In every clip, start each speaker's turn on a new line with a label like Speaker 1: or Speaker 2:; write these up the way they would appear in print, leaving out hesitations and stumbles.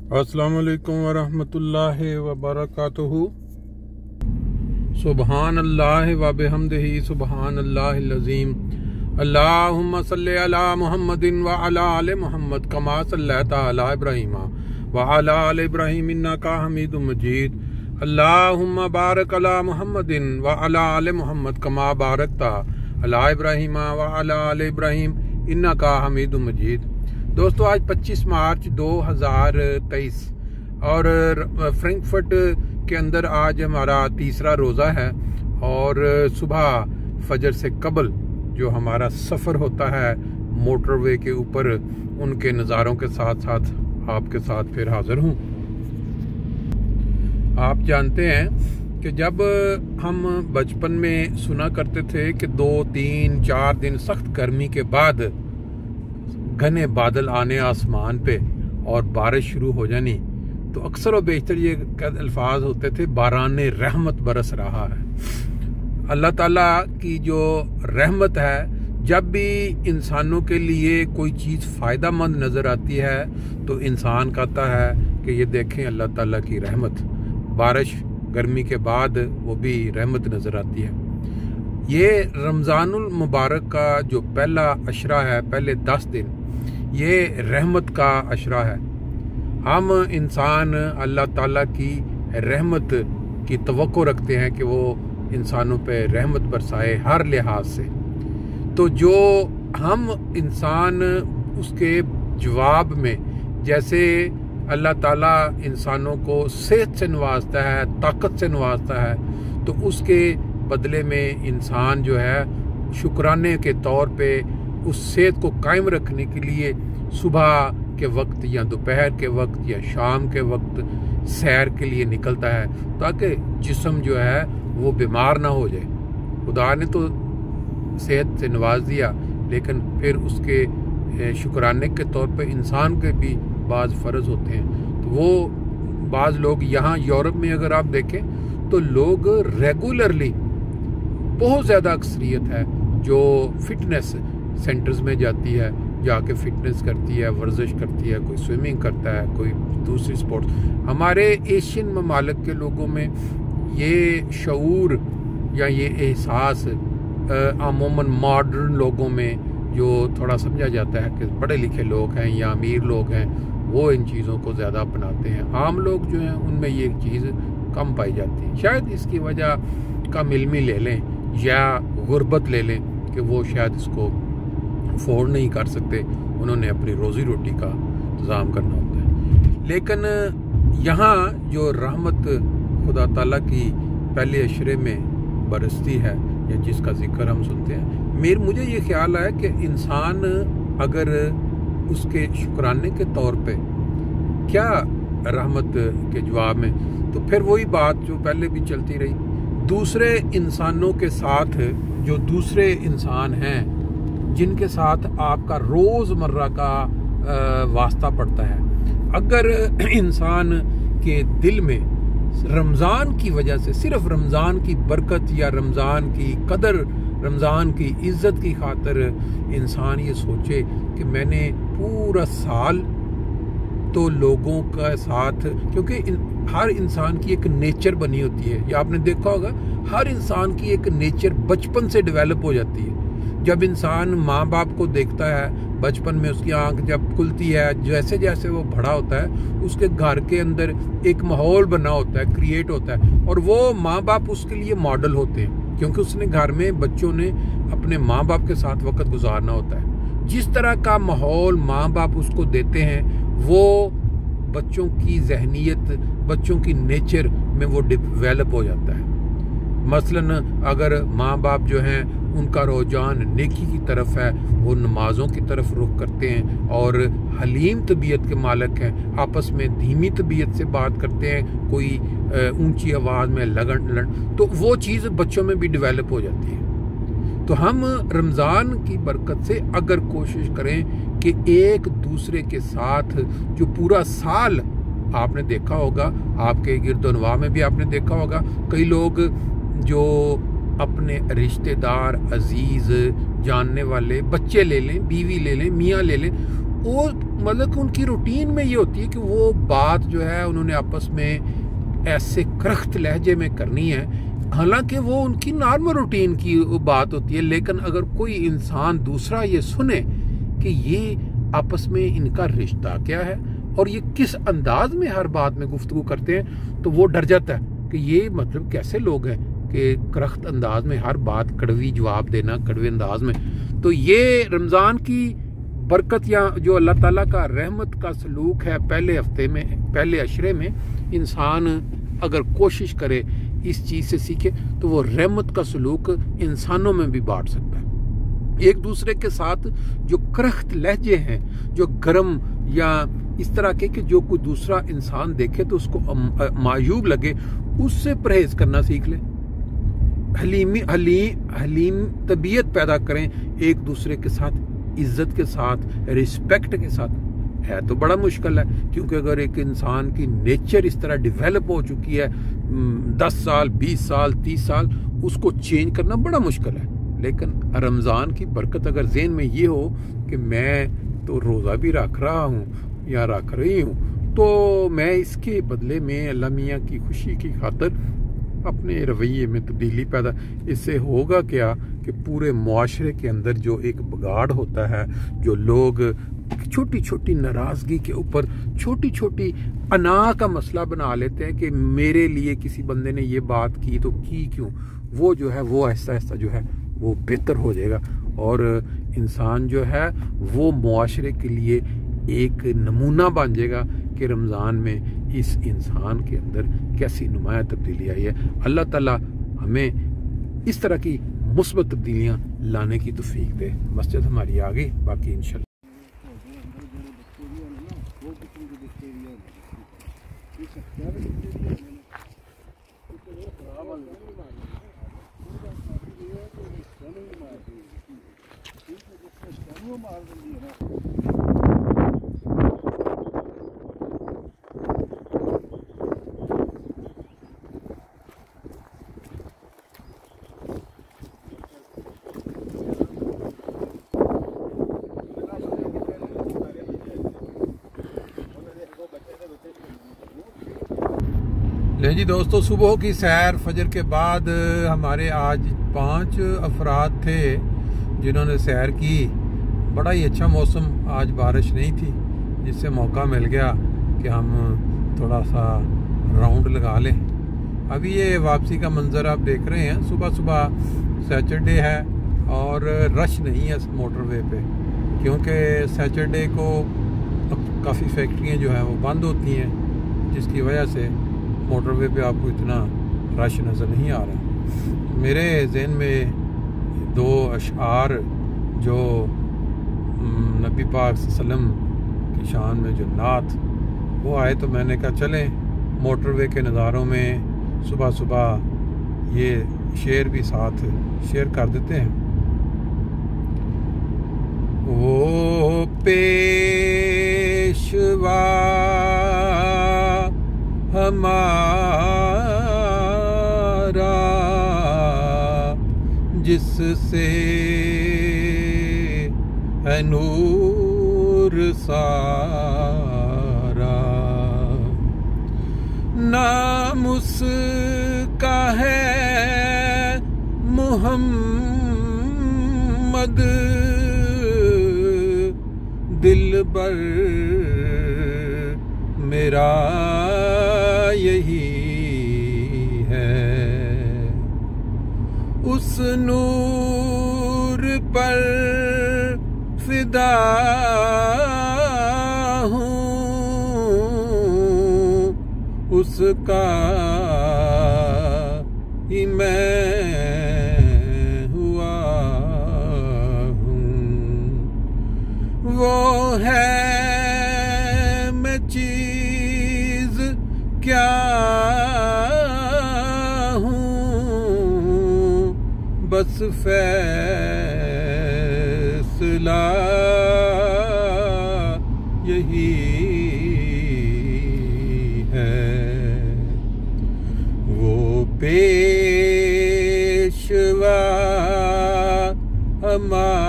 Speaker 1: अस्सलाम वालेकुम वरहमतुल्लाहि वबरकातुहू। सुबहान अल्लाह व बिहम्दिही सुबहान अल्लाहिल अज़ीम। अल्लाहुम्मा सल्लि अला मुहम्मदिन व अला आलि मुहम्मद कमा सल्लैता अला इब्राहीम व अला आलि इब्राहीम इन्नका हमीदुम मजीद। अल्लाहुम्मा बारिक अला मुहम्मदिन व अला आलि मुहम्मद कमा बारकता अला इब्राहीम व अला आलि इब्राहीम इन्नका हमीदुम मजीद। दोस्तों, आज 25 मार्च 2023 और फ्रैंकफर्ट के अंदर आज हमारा तीसरा रोज़ा है और सुबह फजर से कबल जो हमारा सफ़र होता है मोटरवे के ऊपर, उनके नज़ारों के साथ साथ आपके साथ फिर हाज़िर हूँ। आप जानते हैं कि जब हम बचपन में सुना करते थे कि 2, 3, 4 दिन सख्त गर्मी के बाद घने बादल आने आसमान पे और बारिश शुरू हो जानी, तो अक्सर व बेशतर ये अल्फाज होते थे, बाराने रहमत बरस रहा है। अल्लाह ताला की जो रहमत है, जब भी इंसानों के लिए कोई चीज़ फ़ायदा मंद नज़र आती है तो इंसान कहता है कि ये देखें अल्लाह ताला की रहमत। बारिश गर्मी के बाद वो भी रहमत नज़र आती है। ये रमज़ानुल मुबारक का जो पहला अशरा है, पहले 10 दिन, ये रहमत का अशरा है। हम इंसान अल्लाह ताला की रहमत की तवक्को रखते हैं कि वो इंसानों पे रहमत बरसाए हर लिहाज से। तो जो हम इंसान उसके जवाब में, जैसे अल्लाह ताला इंसानों को सेहत से नवाजता है, ताकत से नवाजता है, तो उसके बदले में इंसान जो है शुक्राने के तौर पे उस सेहत को कायम रखने के लिए सुबह के वक्त या दोपहर के वक्त या शाम के वक्त सैर के लिए निकलता है, ताकि जिस्म जो है वो बीमार ना हो जाए। खुदा ने तो सेहत से नवाज दिया, लेकिन फिर उसके शुक्राने के तौर पे इंसान के भी बाज़ फ़र्ज़ होते हैं। तो वो बाज़ लोग यहाँ यूरोप में अगर आप देखें तो लोग रेगुलरली, बहुत ज़्यादा अक्सरियत है जो फिटनेस सेंटर्स में जाती है, जाके फिटनेस करती है, वर्जिश करती है, कोई स्विमिंग करता है, कोई दूसरी स्पोर्ट्स। हमारे एशियन ममालिक के लोगों में ये शऊर या ये एहसास अमूमन मॉडर्न लोगों में जो थोड़ा समझा जाता है कि पढ़े लिखे लोग हैं या अमीर लोग हैं, वो इन चीज़ों को ज़्यादा अपनाते हैं। आम लोग जो हैं उनमें ये चीज़ कम पाई जाती है। शायद इसकी वजह का मिलमी ले लें या गुर्बत ले लें कि वो शायद इसको अफोर्ड नहीं कर सकते, उन्होंने अपनी रोज़ी रोटी का इंतज़ाम करना होता है। लेकिन यहाँ जो रहमत खुदा ताला की पहले अशरे में बरसती है या जिसका जिक्र हम सुनते हैं, मुझे ये ख्याल है कि इंसान अगर उसके शुक्राने के तौर पे क्या रहमत के जवाब में, तो फिर वही बात जो पहले भी चलती रही, दूसरे इंसानों के साथ, जो दूसरे इंसान हैं जिनके साथ आपका रोज़मर्रा का वास्ता पड़ता है, अगर इंसान के दिल में रमज़ान की वजह से, सिर्फ रमज़ान की बरकत या रमज़ान की कदर, रमज़ान की इज़्ज़त की खातिर इंसान ये सोचे कि मैंने पूरा साल तो लोगों का साथ, क्योंकि हर इंसान की एक नेचर बनी होती है, या आपने देखा होगा हर इंसान की एक नेचर बचपन से डेवलप हो जाती है। जब इंसान माँ बाप को देखता है बचपन में, उसकी आंख जब खुलती है, जैसे जैसे वो बड़ा होता है, उसके घर के अंदर एक माहौल बना होता है, क्रिएट होता है, और वो माँ बाप उसके लिए मॉडल होते हैं, क्योंकि उसने घर में बच्चों ने अपने माँ बाप के साथ वक्त गुजारना होता है। जिस तरह का माहौल माँ बाप उसको देते हैं, वो बच्चों की जहनियत, बच्चों की नेचर में वो डेवलप हो जाता है। मसलन अगर माँ बाप जो हैं उनका रुझान नेकी की तरफ है, वो नमाज़ों की तरफ रुख करते हैं और हलीम तबीयत के मालिक हैं, आपस में धीमी तबीयत से बात करते हैं, कोई ऊंची आवाज़ में लगन, तो वो चीज़ बच्चों में भी डेवलप हो जाती है। तो हम रमज़ान की बरकत से अगर कोशिश करें कि एक दूसरे के साथ जो पूरा साल, आपने देखा होगा आपके गिरदोनवा में भी आपने देखा होगा, कई लोग जो अपने रिश्तेदार, अजीज़, जानने वाले, बच्चे ले लें, बीवी ले लें, मियाँ ले लें, वो मतलब कि उनकी रूटीन में ये होती है कि वो बात जो है उन्होंने आपस में ऐसे करख्त लहजे में करनी है, हालांकि वो उनकी नॉर्मल रूटीन की बात होती है। लेकिन अगर कोई इंसान दूसरा ये सुने कि ये आपस में इनका रिश्ता क्या है और ये किस अंदाज में हर बात में गुफ्तगू करते हैं, तो वो डर जाता है कि ये मतलब कैसे लोग हैं कि करख्त अंदाज में हर बात कड़वी जवाब देना, कड़वे अंदाज में। तो ये रमज़ान की बरकत या जो अल्लाह ताला का रहमत का सलूक है, पहले हफ्ते में, पहले अशरे में इंसान अगर कोशिश करे इस चीज़ से सीखे तो वो रहमत का सलूक इंसानों में भी बांट सकता है। एक दूसरे के साथ जो करख्त लहजे हैं, जो गर्म या इस तरह के कि जो कोई दूसरा इंसान देखे तो उसको मायूब लगे, उससे परहेज करना सीख ले। हलीम तबीयत पैदा करें एक दूसरे के साथ, इज्जत के साथ, रिस्पेक्ट के साथ। है तो बड़ा मुश्किल है, क्योंकि अगर एक इंसान की नेचर इस तरह डेवलप हो चुकी है 10 साल 20 साल 30 साल, उसको चेंज करना बड़ा मुश्किल है। लेकिन रमज़ान की बरकत अगर ज़हन में ये हो कि मैं तो रोज़ा भी रख रहा हूँ या रख रही हूँ, तो मैं इसके बदले में अल्लाह मियाँ की खुशी की खातिर अपने रवैये में तब्दीली पैदा, इससे होगा क्या कि पूरे मुआशरे के अंदर जो एक बिगाड़ होता है, जो लोग छोटी छोटी नाराज़गी के ऊपर छोटी छोटी अना का मसला बना लेते हैं कि मेरे लिए किसी बंदे ने ये बात की तो की क्यों, वो जो है वो आहिस्ता आहिस्ता जो है वो बेहतर हो जाएगा और इंसान जो है वो मुआशरे के लिए एक नमूना बन जाएगा कि रमज़ान में इस इंसान के अंदर कैसी नुमाया तब्दीली आई है। अल्लाह ताला हमें इस तरह की मुस्बत तब्दीलियाँ लाने की तौफीक दे। मस्जिद हमारी आ गई, बाकी इंशाल्लाह। ले जी दोस्तों, सुबह की सैर फजर के बाद हमारे आज 5 अफराद थे जिन्होंने सैर की। बड़ा ही अच्छा मौसम, आज बारिश नहीं थी, जिससे मौका मिल गया कि हम थोड़ा सा राउंड लगा लें। अभी ये वापसी का मंजर आप देख रहे हैं। सुबह सुबह सैटरडे है और रश नहीं है मोटरवे पे, क्योंकि सैटरडे को काफ़ी फैक्ट्रियाँ जो हैं वो बंद होती हैं, जिसकी वजह से मोटरवे पे आपको इतना रश नज़र नहीं आ रहा। मेरे जहन में 2 अशआर जो नबी पाक सल्लम की शान में जो नात वो आए, तो मैंने कहा चलें मोटरवे के नज़ारों में सुबह सुबह ये शेर भी साथ शेयर कर देते हैं। वो पेशवा हमारा जिससे है नूर सारा, नाम उसका है मुहम्मद, दिलबर मेरा यही है। उस नूर पर फिदा हूँ, उसका ही मैं हुआ हूँ। वो है मैं चीज क्या हूँ, बस फैसला यही है। वो पेशवा हमारा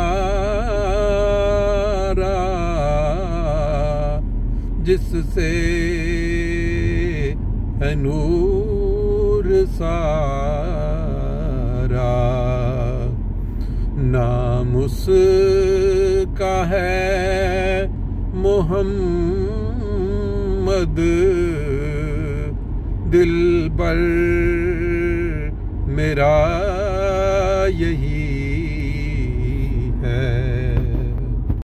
Speaker 1: से है नूर सारा, नाम उसका है मोहम्मद, दिल पर मेरा यही